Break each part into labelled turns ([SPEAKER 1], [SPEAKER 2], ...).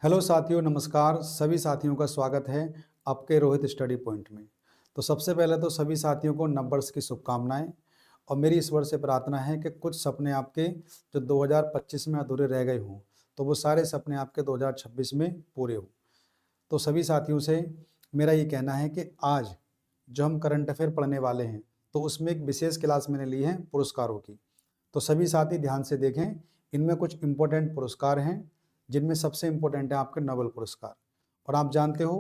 [SPEAKER 1] Hello साथियों, नमस्कार। सभी साथियों का स्वागत है आपके रोहित स्टडी पॉइंट में। तो सबसे पहले तो सभी साथियों को नववर्ष की शुभकामनाएं और मेरी ईश्वर से प्रार्थना है कि कुछ सपने आपके जो 2025 में अधूरे रह गए हों तो वो सारे सपने आपके 2026 में पूरे हों। तो सभी साथियों से मेरा ये कहना है कि आज जो हम करंट अफेयर पढ़ने वाले हैं तो उसमें एक विशेष क्लास मैंने ली है पुरस्कारों की। तो सभी साथी ध्यान से देखें, इनमें कुछ इम्पोर्टेंट पुरस्कार हैं जिनमें सबसे इम्पोर्टेंट है आपके नोबेल पुरस्कार। और आप जानते हो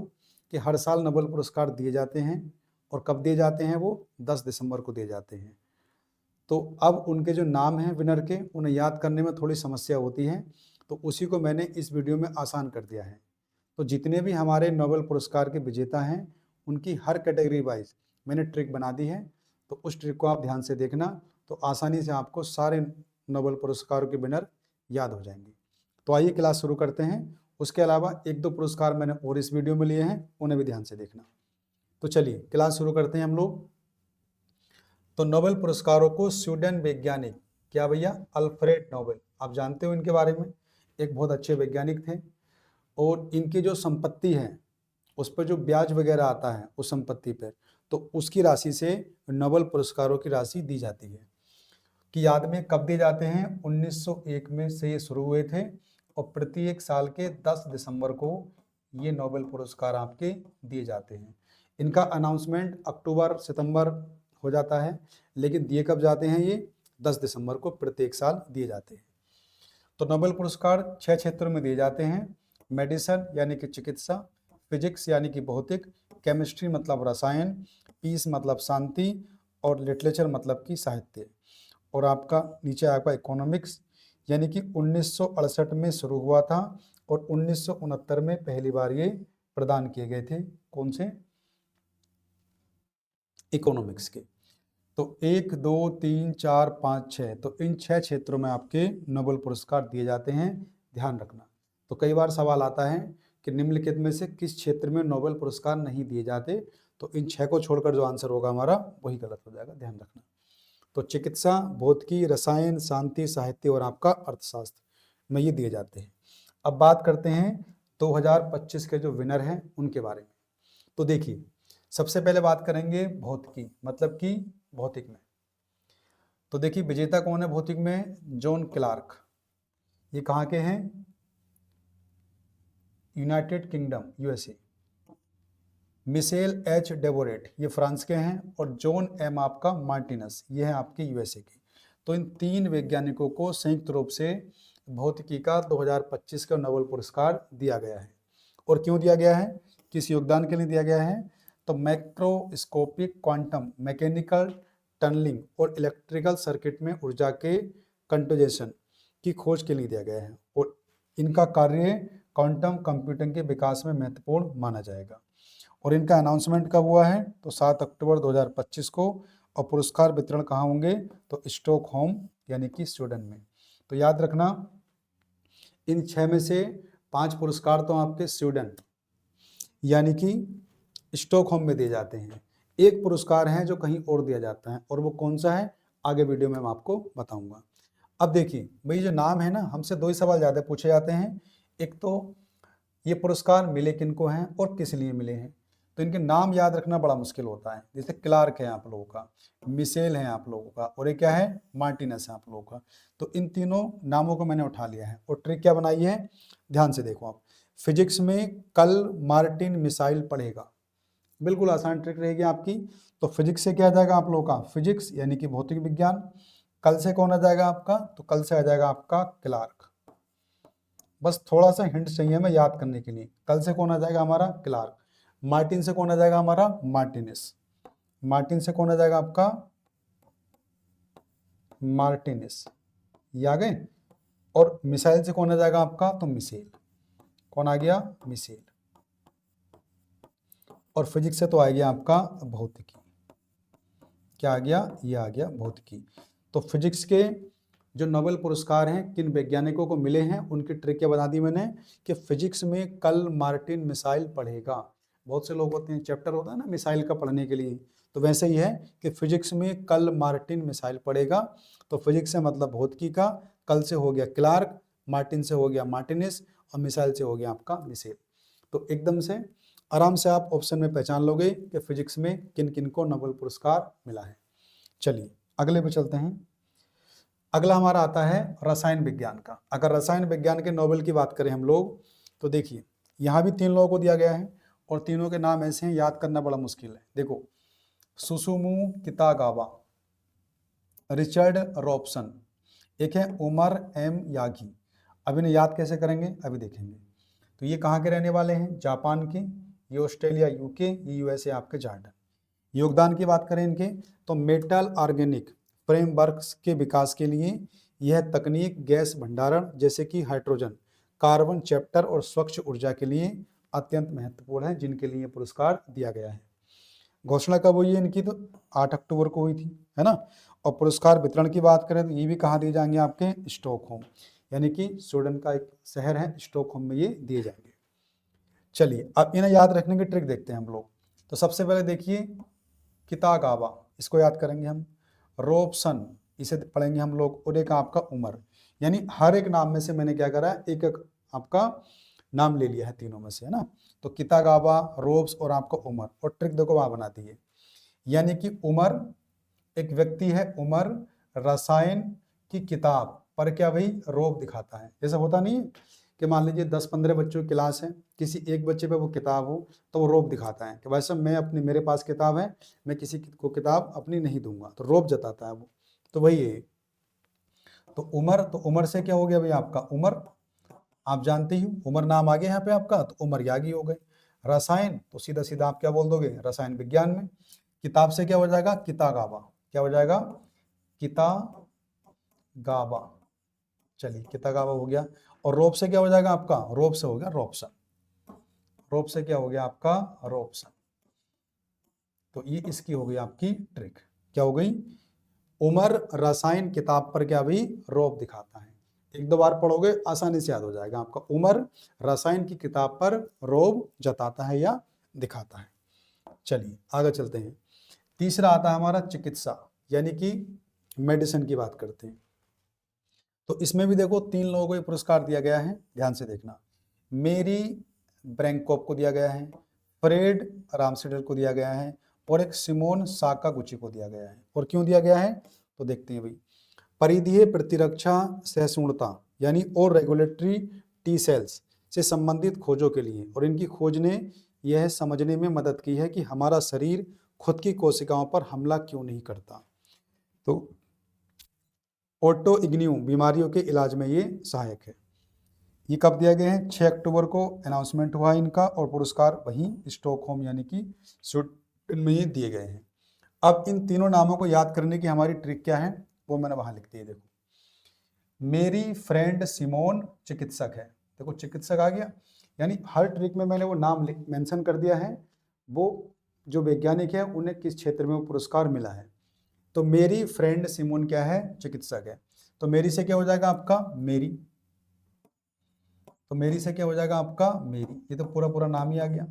[SPEAKER 1] कि हर साल नोबेल पुरस्कार दिए जाते हैं और कब दिए जाते हैं, वो 10 दिसंबर को दिए जाते हैं। तो अब उनके जो नाम हैं विनर के, उन्हें याद करने में थोड़ी समस्या होती है, तो उसी को मैंने इस वीडियो में आसान कर दिया है। तो जितने भी हमारे नोबेल पुरस्कार के विजेता हैं उनकी हर कैटेगरी वाइज मैंने ट्रिक बना दी है, तो उस ट्रिक को आप ध्यान से देखना, तो आसानी से आपको सारे नोबेल पुरस्कारों के विनर याद हो जाएंगे। तो आइए क्लास शुरू करते हैं। उसके अलावा एक दो पुरस्कार मैंने और इस वीडियो में लिए हैं, उन्हें भी ध्यान से देखना। तो चलिए क्लास शुरू करते हैं हम लोग। तो नोबेल पुरस्कारों को स्वीडन वैज्ञानिक, क्या भैया, अल्फ्रेड नोबेल, आप जानते हो इनके बारे में, एक बहुत अच्छे वैज्ञानिक थे। और इनकी जो संपत्ति है उस पर जो ब्याज वगैरह आता है उस संपत्ति पर, तो उसकी राशि से नोबेल पुरस्कारों की राशि दी जाती है। की याद में कब दिए जाते हैं, 1901 में से ये शुरू हुए थे और प्रत्येक साल के 10 दिसंबर को ये नोबेल पुरस्कार आपके दिए जाते हैं। इनका अनाउंसमेंट अक्टूबर सितंबर हो जाता है, लेकिन दिए कब जाते हैं, ये 10 दिसंबर को प्रत्येक साल दिए जाते हैं। तो नोबेल पुरस्कार 6 क्षेत्रों में दिए जाते हैं। मेडिसिन यानी कि चिकित्सा, फिजिक्स यानी कि भौतिक, केमिस्ट्री मतलब रसायन, पीस मतलब शांति और लिटरेचर मतलब कि साहित्य। और आपका नीचे आपका इकोनॉमिक्स यानी कि 1968 में शुरू हुआ था और 1969 में पहली बार ये प्रदान किए गए थे। कौन से? इकोनॉमिक्स के। तो 1 2 3 4 5 6, तो इन 6 क्षेत्रों में आपके नोबेल पुरस्कार दिए जाते हैं, ध्यान रखना। तो कई बार सवाल आता है कि निम्नलिखित में से किस क्षेत्र में नोबेल पुरस्कार नहीं दिए जाते, तो इन 6 को छोड़कर जो आंसर होगा हमारा वही गलत हो जाएगा, ध्यान रखना। तो चिकित्सा, भौतिकी, रसायन, शांति, साहित्य और आपका अर्थशास्त्र में ये दिए जाते हैं। अब बात करते हैं 2025 के जो विनर हैं उनके बारे में। तो देखिए, सबसे पहले बात करेंगे भौतिकी, मतलब कि भौतिक में। तो देखिए विजेता कौन है भौतिक में, जॉन क्लार्क। ये कहाँ के हैं, United Kingdom USA. Michelle H डेबोरेट, ये फ्रांस के हैं। और जॉन एम आपका मार्टिनस, ये है आपके यूएसए के। तो इन तीन वैज्ञानिकों को संयुक्त रूप से भौतिकी का 2025 का नोबेल पुरस्कार दिया गया है। और क्यों दिया गया है, किस योगदान के लिए दिया गया है, तो मैक्रोस्कोपिक क्वांटम मैकेनिकल टनलिंग और इलेक्ट्रिकल सर्किट में ऊर्जा के कंटोजेशन की खोज के लिए दिया गया है। और इनका कार्य क्वांटम कंप्यूटिंग के विकास में महत्वपूर्ण माना जाएगा। और इनका अनाउंसमेंट कब हुआ है, तो 7 अक्टूबर 2025 को। और पुरस्कार वितरण कहाँ होंगे, तो स्टॉकहोम यानी कि स्वीडन में। तो याद रखना, इन 6 में से 5 पुरस्कार तो आपके स्वीडन यानी कि स्टॉकहोम में दिए जाते हैं। एक पुरस्कार है जो कहीं और दिया जाता है, और वो कौन सा है आगे वीडियो में मैं आपको बताऊंगा। अब देखिए भाई, जो नाम है ना, हमसे दो ही सवाल ज़्यादा पूछे जाते हैं। एक तो ये पुरस्कार मिले किनको हैं और किस लिए मिले हैं, तो इनके नाम याद रखना बड़ा मुश्किल होता है। जैसे क्लार्क है आप लोगों का, मिशेल है आप लोगों का, और ये क्या है, मार्टिनस है आप लोगों का। तो इन तीनों नामों को मैंने उठा लिया है और ट्रिक क्या बनाई है, ध्यान से देखो आप। फिजिक्स में कल मार्टिन मिसाइल पढ़ेगा, बिल्कुल आसान ट्रिक रहेगी आपकी। तो फिजिक्स से क्या आ जाएगा आप लोगों का, फिजिक्स यानी कि भौतिक विज्ञान। कल से कौन आ जाएगा आपका, तो कल से आ जाएगा आपका क्लार्क। बस थोड़ा सा हिंट चाहिए हमें याद करने के लिए। कल से कौन आ जाएगा हमारा, क्लार्क। मार्टिन से कौन आ जाएगा हमारा, मार्टिनेस। मार्टिन से कौन आ जाएगा आपका, मार्टिनेस, ये आ गए। और मिसाइल से कौन आ जाएगा आपका, तो मिसेल। कौन आ गया, मिसेल। और फिजिक्स से तो आ गया आपका भौतिकी। क्या आ गया, ये आ गया भौतिकी। तो फिजिक्स के जो नोबेल पुरस्कार हैं किन वैज्ञानिकों को मिले हैं, उनकी ट्रिक क्या बता दी मैंने, कि फिजिक्स में कल मार्टिन मिसाइल पढ़ेगा। बहुत से लोग होते हैं, चैप्टर होता है ना मिसाइल का पढ़ने के लिए, तो वैसे ही है कि फिजिक्स में कल मार्टिन मिसाइल पढ़ेगा। तो फिजिक्स से मतलब भौतिकी का, कल से हो गया क्लार्क, मार्टिन से हो गया मार्टिनेस, और मिसाइल से हो गया आपका मिसाइल। तो एकदम से आराम से आप ऑप्शन में पहचान लोगे कि फिजिक्स में किन किन को नोबेल पुरस्कार मिला है। चलिए अगले पे चलते हैं। अगला हमारा आता है रसायन विज्ञान का। अगर रसायन विज्ञान के नोबेल की बात करें हम लोग तो देखिए यहाँ भी 3 लोगों को दिया गया है और तीनों के नाम ऐसे हैं, याद करना बड़ा मुश्किल है। देखो, सुसुमु कितागावा, रिचर्ड रॉबसन, एक है उमर एम यागी। अब इन्हें याद कैसे करेंगे अभी देखेंगे। तो ये कहाँ के रहने वाले हैं? जापान के, ये ऑस्ट्रेलिया यूके, ये यूएसए आपके जॉर्डन। योगदान की बात करें इनके तो मेटल ऑर्गेनिक फ्रेमवर्क्स के विकास के लिए यह तकनीक गैस भंडारण जैसे कि हाइड्रोजन, कार्बन चैप्टर और स्वच्छ ऊर्जा के लिए अत्यंत महत्वपूर्ण है, जिनके लिए पुरस्कार दिया गया है। घोषणा कब हुई है इनकी? तो 8 अक्टूबर को हुई थी, है ना। और पुरस्कार वितरण की बात करें तो ये भी कहाँ दिए जाएंगे? आपके स्टॉकहोम, यानी कि स्वीडन का एक शहर है, स्टॉकहोम में ये दिए जाएंगे। चलिए अब इन्हें याद रखने की ट्रिक देखते हैं हम लोग। तो सबसे पहले देखिए कितागावा, इसको याद करेंगे हम। रोबसन, इसे पढ़ेंगे हम लोग। और एक आपका उमर, यानी हर एक नाम में से मैंने क्या करा है, एक एक आपका नाम ले लिया है तीनों में से, है ना। तो कितागावा, रोब्स और आपका उमर। और ट्रिक देखो वहां बना दी है, यानी कि उमर एक व्यक्ति है, उमर रसायन की किताब पर क्या भाई रोब दिखाता है। जैसा होता नहीं है कि मान लीजिए 10-15 बच्चों की क्लास है, किसी एक बच्चे पे वो किताब हो तो वो रोब दिखाता है कि भाई साहब मैं अपनी, मेरे पास किताब है, मैं किसी को किताब अपनी नहीं दूंगा, तो रोब जताता है वो। तो वही है। तो उमर से क्या हो गया भाई आपका उमर, आप जानते ही उमर नाम आ गया यहाँ पे आपका, तो उमर यागी हो गए। रसायन तो सीधा सीधा आप क्या बोल दोगे? रसायन विज्ञान में। किताब से क्या हो जाएगा? कितागावा, क्या हो जाएगा? कितागावा। चलिए कितागावा हो गया। और रोब से क्या हो जाएगा आपका? रोब से हो गया रोबसन। रोब से क्या हो गया आपका? रोबसन। तो ये इसकी हो गई आपकी ट्रिक। क्या हो गई? उमर रसायन किताब पर क्या भी रोब दिखाता है। एक दो बार पढ़ोगे आसानी से याद हो जाएगा आपका। उमर रसायन की किताब पर रोब जताता है या दिखाता है। चलिए आगे चलते हैं। तीसरा आता है हमारा चिकित्सा, यानी कि मेडिसिन की बात करते हैं। तो इसमें भी देखो 3 लोगों को ये पुरस्कार दिया गया है, ध्यान से देखना। मेरी ब्रैंकोप को दिया गया है, फ्रेड रामसेडल को दिया गया है और एक सिमोन साकागुची को दिया गया है। और क्यों दिया गया है तो देखते हैं भाई। परिधीय प्रतिरक्षा सहिष्णुता यानी और रेगुलेटरी टी सेल्स से संबंधित खोजों के लिए, और इनकी खोज ने यह समझने में मदद की है कि हमारा शरीर खुद की कोशिकाओं पर हमला क्यों नहीं करता। तो ऑटो इग्न्यू बीमारियों के इलाज में ये सहायक है। ये कब दिया गया है? 6 अक्टूबर को अनाउंसमेंट हुआ इनका, और पुरस्कार वहीं स्टॉकहोम यानी कि स्वीडन में ये दिए गए हैं। अब इन तीनों नामों को याद करने की हमारी ट्रिक क्या है वो मैंने वहां लिख दी है। देखो, मेरी फ्रेंड सिमोन चिकित्सक है। देखो चिकित्सक आ गया, यानी हर ट्रिक में मैंने वो नाम मेंशन कर दिया है, वो जो वैज्ञानिक है उन्हें किस क्षेत्र में वो पुरस्कार मिला है। तो मेरी फ्रेंड सिमोन क्या है? चिकित्सक है। तो मेरी से क्या हो जाएगा आपका? मेरी। तो मेरी से क्या हो जाएगा आपका? मेरी। ये तो पूरा पूरा नाम ही आ गया।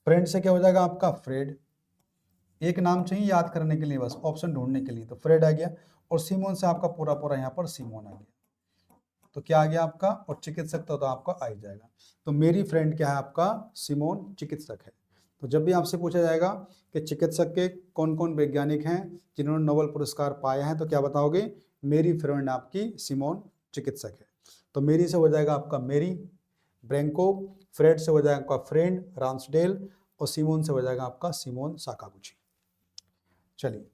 [SPEAKER 1] फ्रेंड से क्या हो जाएगा आपका? फ्रेड। एक नाम चाहिए याद करने के लिए, बस ऑप्शन ढूंढने के लिए, तो फ्रेड आ गया। और सिमोन से आपका पूरा पूरा यहाँ पर सिमोन आ गया। तो क्या आ गया आपका? और चिकित्सक तो आपका आ ही जाएगा। तो मेरी फ्रेंड क्या है आपका? सिमोन चिकित्सक है। तो जब भी आपसे पूछा जाएगा कि चिकित्सक के कौन कौन वैज्ञानिक हैं जिन्होंने नोबेल पुरस्कार पाया है, तो क्या बताओगे? मेरी फ्रेंड आपकी सिमोन चिकित्सक है। तो मेरी से हो जाएगा आपका मेरी ब्रैंको, फ्रेड से हो जाएगा आपका फ्रेंड रांसडेल, और सिमोन से हो जाएगा आपका सिमोन साकागुची। चलिए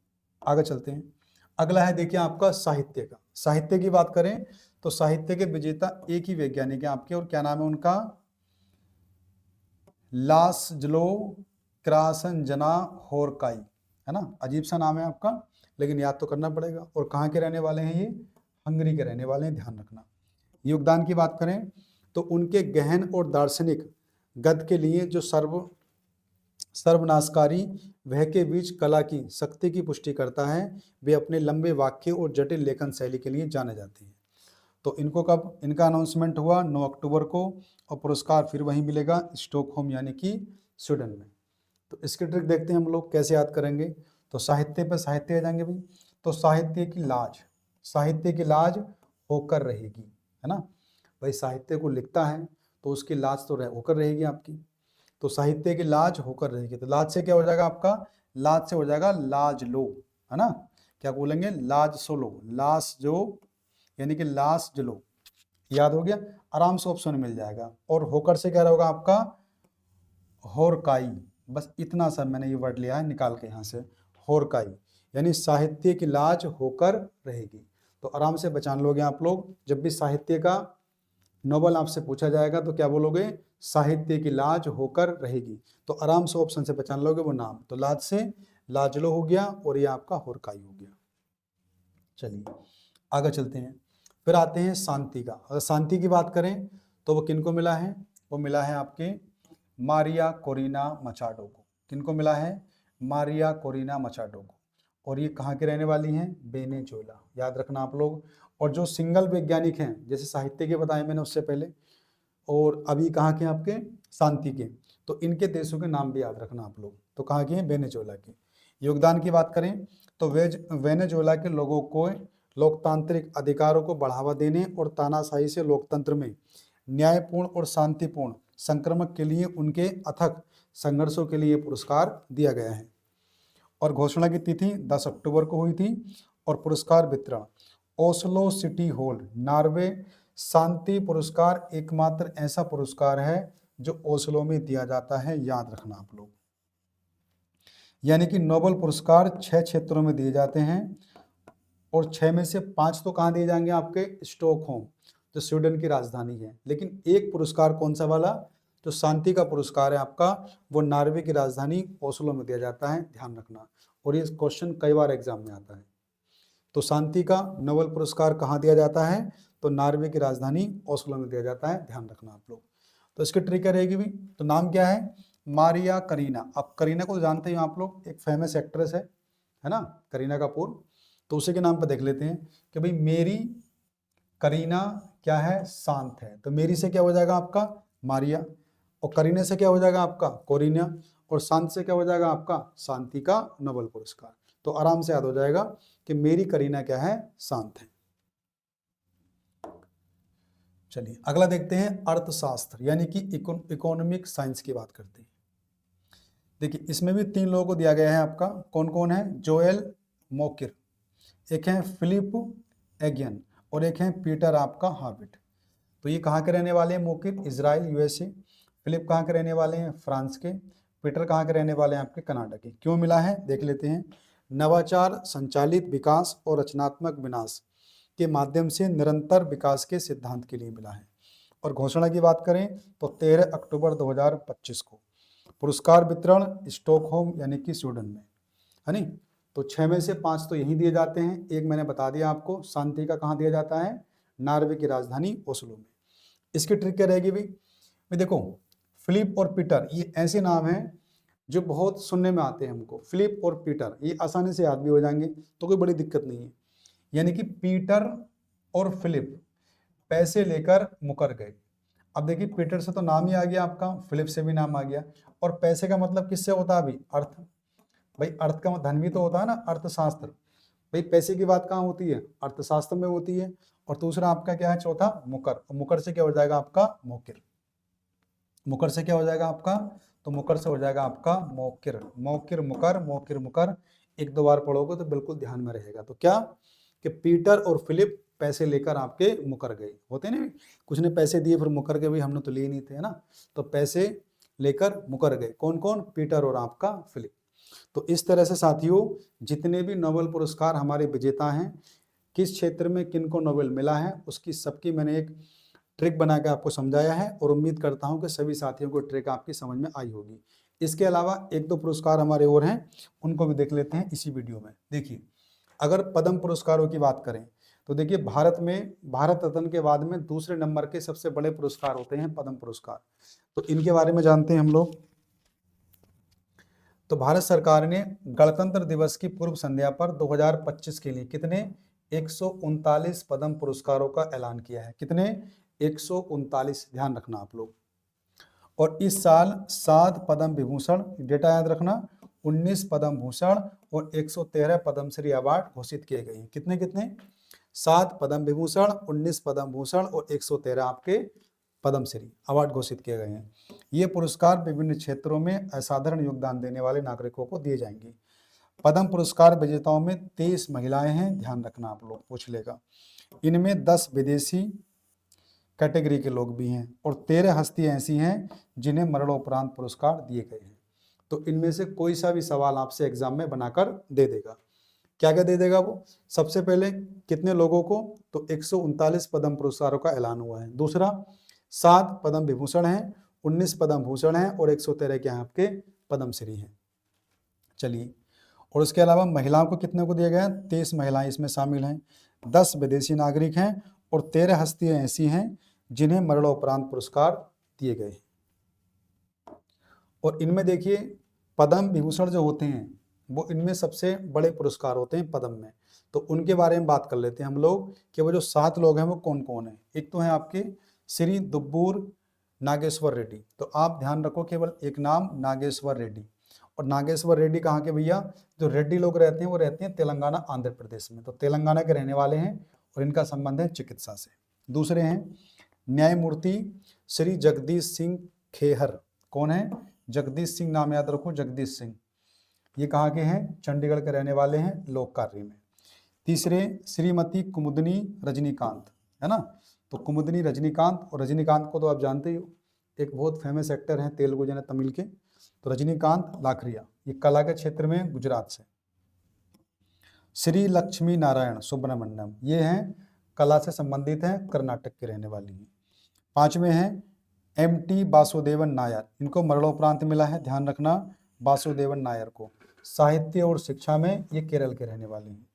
[SPEAKER 1] आगे चलते हैं। अगला है देखिए आपका साहित्य का। साहित्य की बात करें तो साहित्य के विजेता एक ही वैज्ञानिक है आपके, और क्या नाम है उनका? लासलो क्रासनजना होरकाई, है ना। अजीब सा नाम है आपका, लेकिन याद तो करना पड़ेगा। और कहाँ के रहने वाले हैं ये? हंगरी के रहने वाले हैं, ध्यान रखना। योगदान की बात करें तो उनके गहन और दार्शनिक गद्य के लिए जो सर्वनाशकारी वह के बीच कला की शक्ति की पुष्टि करता है, वे अपने लंबे वाक्य और जटिल लेखन शैली के लिए जाने जाते हैं। तो इनको कब इनका अनाउंसमेंट हुआ? 9 अक्टूबर को, और पुरस्कार फिर वहीं मिलेगा स्टॉकहोम यानी कि स्वीडन में। तो इसकी ट्रिक देखते हैं हम लोग कैसे याद करेंगे। तो साहित्य पे साहित्य आ जाएंगे भाई। तो साहित्य की लाज होकर रहेगी, है ना। भाई साहित्य को लिखता है तो उसकी लाज तो होकर रहेगी आपकी। तो साहित्य की लाज होकर रहेगी, तो लाज से क्या हो जाएगा आपका, लाज से हो जाएगा लाज लो, है ना, क्या बोलेंगे, लाज सो लो, लाश जो यानी कि लाश जलो, याद हो गया, आराम से ऑप्शन मिल जाएगा। और होकर से क्या होगा आपका, होरकाई, बस इतना सा मैंने ये वर्ड लिया है निकाल के यहाँ से, होरकाई, यानी साहित्य की लाज होकर रहेगी। तो आराम से पहचान लोगे आप लोग, जब भी साहित्य का नोबल आपसे पूछा जाएगा तो क्या बोलोगे, साहित्य की लाज होकर रहेगी। तो आराम से ऑप्शन से पहचान लोगे वो नाम, तो लाज से लाजलो हो गया और ये आपका होरकाई हो गया। चलिए आगे चलते हैं। फिर आते हैं शांति का। अगर शांति की बात करें तो वो किनको मिला है, वो मिला है आपके मारिया कोरिना मचाडो को। किनको मिला है, मारिया कोरिना मचाडो को। और ये कहाँ के रहने वाली हैं, वेनेजुएला, याद रखना आप लोग। और जो सिंगल वैज्ञानिक हैं, जैसे साहित्य के बताए मैंने उससे पहले, और अभी कहाँ के आपके, शांति के, तो इनके देशों के नाम भी याद रखना आप लोग। तो कहाँ के हैं, वेनेजुएला के। योगदान की बात करें तो वेनेजुएला के लोगों को लोकतांत्रिक अधिकारों को बढ़ावा देने और तानाशाही से लोकतंत्र में न्यायपूर्ण और शांतिपूर्ण संक्रमण के लिए उनके अथक संघर्षों के लिए पुरस्कार दिया गया है। और घोषणा की तिथि 10 अक्टूबर को हुई थी। और पुरस्कार वितरण ओस्लो सिटी हॉल, नॉर्वे। शांति पुरस्कार एकमात्र ऐसा पुरस्कार है जो ओस्लो में दिया जाता है, याद रखना आप लोग। यानी कि नोबेल पुरस्कार 6 क्षेत्रों में दिए जाते हैं और 6 में से 5 तो कहाँ दिए जाएंगे, आपके स्टॉकहोम जो स्वीडन की राजधानी है। लेकिन एक पुरस्कार कौन सा वाला, जो शांति का पुरस्कार है आपका, वो नॉर्वे की राजधानी ओस्लो में दिया जाता है, ध्यान रखना। और ये क्वेश्चन कई बार एग्जाम में आता है। तो शांति का नोबेल पुरस्कार कहाँ दिया जाता है, तो नॉर्वे की राजधानी ओस्लो में दिया जाता है, ध्यान रखना आप लोग। तो इसकी ट्रिक क्या रहेगी भी, तो नाम क्या है, मारिया करीना। अब करीना को जानते हैं आप लोग, एक फेमस एक्ट्रेस है ना, करीना कपूर। तो उसी के नाम पर देख लेते हैं कि भाई मेरी करीना क्या है, शांत है। तो मेरी से क्या हो जाएगा आपका मारिया, और करीना से क्या हो जाएगा आपका कोरिना, और शांत से क्या हो जाएगा आपका शांति का नोबेल पुरस्कार। तो आराम से याद हो जाएगा कि मेरी करीना क्या है, शांत है। चलिए अगला देखते हैं अर्थशास्त्र, यानी कि इकोनॉमिक साइंस की बात करते हैं। देखिए इसमें भी 3 लोगों को दिया गया है आपका, कौन कौन है, जोएल मोकिर, एक है फिलिप एगियन, और एक है पीटर आपका हार्विट। तो ये कहाँ के रहने वाले हैं, मोकिर इजराइल यूएसए, फिलिप कहाँ के रहने वाले हैं, फ्रांस के, पीटर कहाँ के रहने वाले हैं, आपके कनाडा के। क्यों मिला है देख लेते हैं। नवाचार, संचालित विकास और रचनात्मक विनाश के माध्यम से निरंतर विकास के सिद्धांत के लिए मिला है। और घोषणा की बात करें तो 13 अक्टूबर 2025 को। पुरस्कार वितरण स्टॉकहोम यानी कि स्वीडन में, है नहीं। तो 6 में से 5 तो यहीं दिए जाते हैं, एक मैंने बता दिया आपको, शांति का कहाँ दिया जाता है, नॉर्वे की राजधानी ओस्लो में। इसकी ट्रिक क्या रहेगी भाई देखो, फिलिप और पीटर ये ऐसे नाम हैं जो बहुत सुनने में आते हैं हमको। फिलिप और पीटर ये आसानी से याद भी हो जाएंगे, तो कोई बड़ी दिक्कत नहीं है। यानी कि पीटर और फिलिप पैसे लेकर मुकर गए। अब देखिए पीटर से तो नाम ही आ गया आपका, फिलिप से भी नाम आ गया, और पैसे का मतलब किससे होता है अभी, अर्थ। भाई अर्थ का धन भी तो होता है ना, अर्थशास्त्र। भाई पैसे की बात कहाँ होती है, अर्थशास्त्र में होती है। और दूसरा आपका क्या है, चौथा मुकर। मुकर से क्या हो जाएगा आपका, मोकिर। मुकर से क्या हो जाएगा आपका, तो मुकर से हो जाएगा आपका मोकिर। मोकिर मुकर, मोकिर मुकर, 1-2 बार पढ़ोगे तो बिल्कुल ध्यान में रहेगा। तो क्या कि पीटर और फिलिप पैसे लेकर आपके मुकर गए, होते ना कुछ ने पैसे दिए फिर मुकर गए, भाई हमने तो लिए नहीं थे, है ना। तो पैसे लेकर मुकर गए, कौन कौन, पीटर और आपका फिलिप। तो इस तरह से साथियों जितने भी नोबेल पुरस्कार हमारे विजेता हैं, किस क्षेत्र में किनको नोबेल मिला है, उसकी सबकी मैंने एक ट्रिक बना के आपको समझाया है, और उम्मीद करता हूं कि सभी साथियों को ट्रिक आपकी समझ में आई होगी। इसके अलावा 1-2 पुरस्कार हमारे और हैं, उनको भी देख लेते हैं इसी वीडियो में। देखिए अगर पद्म पुरस्कारों की बात करें तो देखिए भारत में भारत रत्न के बाद में दूसरे नंबर के सबसे बड़े पुरस्कार होते हैं पद्म पुरस्कार। तो इनके बारे में जानते हैं हम लोग। तो भारत सरकार ने गणतंत्र दिवस की पूर्व संध्या पर 2025 के लिए कितने 139 पद्म पुरस्कारों का ऐलान किया है। कितने 139, ध्यान रखना आप लोग। और इस साल 7 पद्म विभूषण, डेटा याद रखना, 19 पद्म भूषण और 113 पद्मश्री अवार्ड घोषित किए गए हैं। कितने कितने 7 पद्म विभूषण, 19 पद्म भूषण और 113 आपके पद्मश्री अवार्ड घोषित किए गए हैं। ये पुरस्कार विभिन्न क्षेत्रों में असाधारण योगदान देने वाले नागरिकों को दिए जाएंगे। पद्म पुरस्कार विजेताओं में 23 महिलाएं हैं, ध्यान रखना आप लोग पूछ लेगा। इनमें 10 विदेशी कैटेगरी के लोग भी हैं और 13 हस्तियां ऐसी हैं जिन्हें मरणोपरांत पुरस्कार दिए गए हैं। तो इनमें से कोई सा भी सवाल आपसे एग्जाम में बनाकर दे देगा। क्या क्या दे देगा वो? सबसे पहले कितने लोगों को? तो 139 पद्म पुरस्कारों का ऐलान हुआ है। दूसरा, 7 पद्म विभूषण हैं, 19 पद्म भूषण हैं और 113 के यहाँ आपके पद्मश्री हैं। चलिए, और उसके अलावा महिलाओं को कितने को दिया गया? 23 महिलाएं इसमें शामिल हैं, 10 विदेशी नागरिक हैं और 13 हस्तियां ऐसी हैं जिन्हें मरणोपरांत पुरस्कार दिए गए। और इनमें देखिए, पद्म विभूषण जो होते हैं वो इनमें सबसे बड़े पुरस्कार होते हैं पद्म में। तो उनके बारे में बात कर लेते हैं हम लोग कि वो जो 7 लोग हैं वो कौन कौन है। एक तो है आपके श्री दुब्बूर नागेश्वर रेड्डी। तो आप ध्यान रखो, केवल एक नाम नागेश्वर रेड्डी। और नागेश्वर रेड्डी कहाँ के भैया? जो रेड्डी लोग रहते हैं वो रहते हैं तेलंगाना आंध्र प्रदेश में। तो तेलंगाना के रहने वाले हैं और इनका संबंध है चिकित्सा से। दूसरे हैं न्यायमूर्ति श्री जगदीश सिंह खेहर। कौन है? जगदीश सिंह, नाम याद रखो, जगदीश सिंह। ये कहाँ के हैं? चंडीगढ़ के रहने वाले हैं, लोक कार्य में। तीसरे श्रीमती कुमुदनी रजनीकांत, है ना। तो कुमुदनी रजनीकांत, और रजनीकांत को तो आप जानते ही हो, एक बहुत फेमस एक्टर हैं तेलुगु या तमिल के। तो रजनीकांत लाखरिया, ये कला के क्षेत्र में गुजरात से। श्री लक्ष्मी नारायण सुब्रमण्यम, ये हैं कला से संबंधित हैं, कर्नाटक के रहने वाली हैं। 5वें हैं MT वासुदेवन नायर, इनको मरणोपरांत मिला है, ध्यान रखना, वासुदेवन नायर को। साहित्य और शिक्षा में ये केरल के रहने वाले हैं।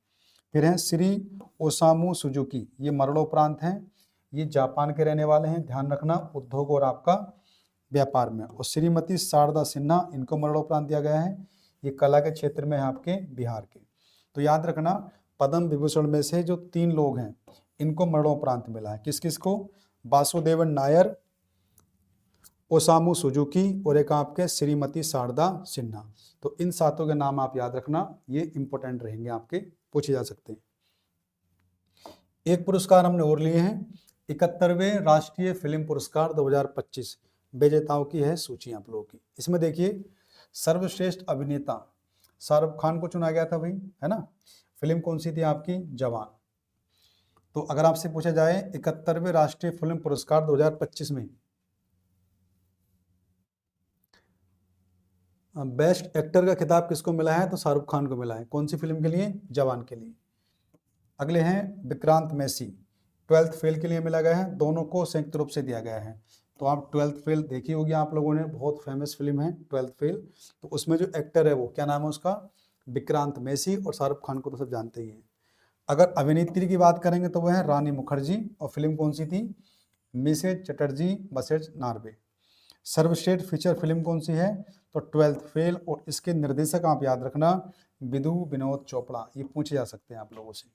[SPEAKER 1] फिर हैं श्री ओसामू सुजुकी, ये मरणोपरांत हैं, ये जापान के रहने वाले हैं, ध्यान रखना, उद्योग और आपका व्यापार में। और श्रीमती शारदा सिन्हा, इनको मरणोपरांत दिया गया है, ये कला के क्षेत्र में है आपके बिहार के। तो याद रखना, पद्म विभूषण में से जो 3 लोग हैं इनको मरणोपरांत मिला है। किस किस को? वासुदेवन नायर, ओसामू सुजुकी और एक आपके श्रीमती शारदा सिन्हा। तो इन 7 के नाम आप याद रखना, ये इंपॉर्टेंट रहेंगे, आपके पूछे जा सकते हैं। एक पुरस्कार हमने और लिए हैं, 71वें राष्ट्रीय फिल्म पुरस्कार 2025 विजेताओं की है सूची आप लोगों की। इसमें देखिए, सर्वश्रेष्ठ अभिनेता शाहरुख खान को चुना गया था भाई, है ना। फिल्म कौन सी थी आपकी? जवान। तो अगर आपसे पूछा जाए 71वें राष्ट्रीय फिल्म पुरस्कार 2025 में बेस्ट एक्टर का खिताब किसको मिला है? तो शाहरुख खान को मिला है। कौन सी फिल्म के लिए? जवान के लिए। अगले हैं विक्रांत मैसी, 12th फेल के लिए मिला गया है, दोनों को संयुक्त रूप से दिया गया है। तो आप 12th फेल देखी होगी आप लोगों ने, बहुत फेमस फिल्म है 12th फेल। तो उसमें जो एक्टर है वो क्या नाम है उसका? विक्रांत मैसी। और शाहरुख खान को तो सब जानते ही हैं। अगर अभिनेत्री की बात करेंगे तो वह है रानी मुखर्जी, और फिल्म कौन सी थी? Mrs Chatterjee versus Norway. सर्वश्रेष्ठ फीचर फिल्म कौन सी है? तो 12th फेल। और इसके निर्देशक आप याद रखना, विदु विनोद चोपड़ा। ये पूछे जा सकते हैं आप लोगों से।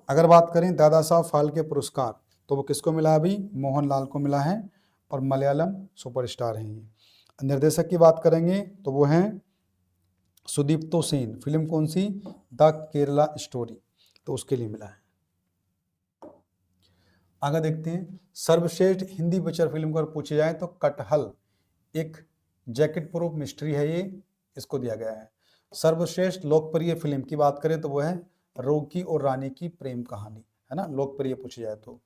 [SPEAKER 1] अगर बात करें दादा साहब फाल्के पुरस्कार, तो वो किसको मिला? अभी मोहनलाल को मिला है, और मलयालम सुपरस्टार हैं ये। निर्देशक की बात करेंगे तो वो हैं सुदीप्तो सेन। फिल्म कौन सी? द केरला स्टोरी, तो उसके लिए मिला है। आगे देखते हैं, सर्वश्रेष्ठ हिंदी पिक्चर फिल्म को पूछे जाए तो कटहल, एक जैकेट प्रूफ मिस्ट्री है ये, इसको दिया गया है। सर्वश्रेष्ठ लोकप्रिय फिल्म की बात करें तो वो है रोकी और रानी की प्रेम कहानी, है ना, लोकप्रिय पूछी जाए तो।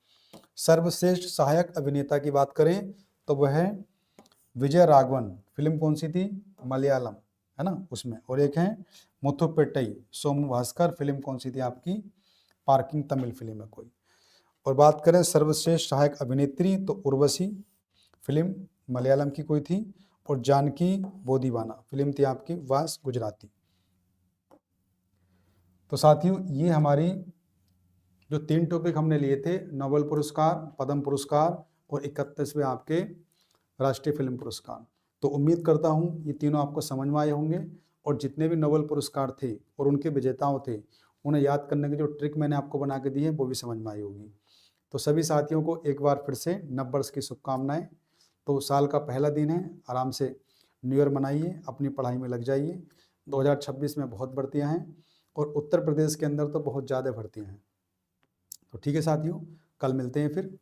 [SPEAKER 1] सर्वश्रेष्ठ सहायक अभिनेता की बात करें तो वह है विजय राघवन। फिल्म कौन सी थी? मलयालम, है ना, उसमें। और एक है मुथुपेट्टई सोमू भास्कर। फिल्म कौन सी थी आपकी? पार्किंग, तमिल फिल्म है कोई। और बात करें सर्वश्रेष्ठ सहायक अभिनेत्री तो उर्वशी, फिल्म मलयालम की कोई थी। और जानकी बोदीवाना, फिल्म थी आपकी वास, गुजराती। तो साथियों, ये हमारी जो 3 टॉपिक हमने लिए थे, नोबेल पुरस्कार, पद्म पुरस्कार और 31वें आपके राष्ट्रीय फिल्म पुरस्कार। तो उम्मीद करता हूँ ये तीनों आपको समझ में आए होंगे, और जितने भी नोबेल पुरस्कार थे और उनके विजेताओं थे, उन्हें याद करने की जो ट्रिक मैंने आपको बना के दी है वो भी समझ में आई होगी। तो सभी साथियों को एक बार फिर से नव वर्ष की शुभकामनाएं। तो साल का पहला दिन है, आराम से न्यू ईयर मनाइए, अपनी पढ़ाई में लग जाइए। 2026 में बहुत भर्तियां हैं, और उत्तर प्रदेश के अंदर तो बहुत ज़्यादा भर्तियां हैं। तो ठीक है साथियों, कल मिलते हैं फिर।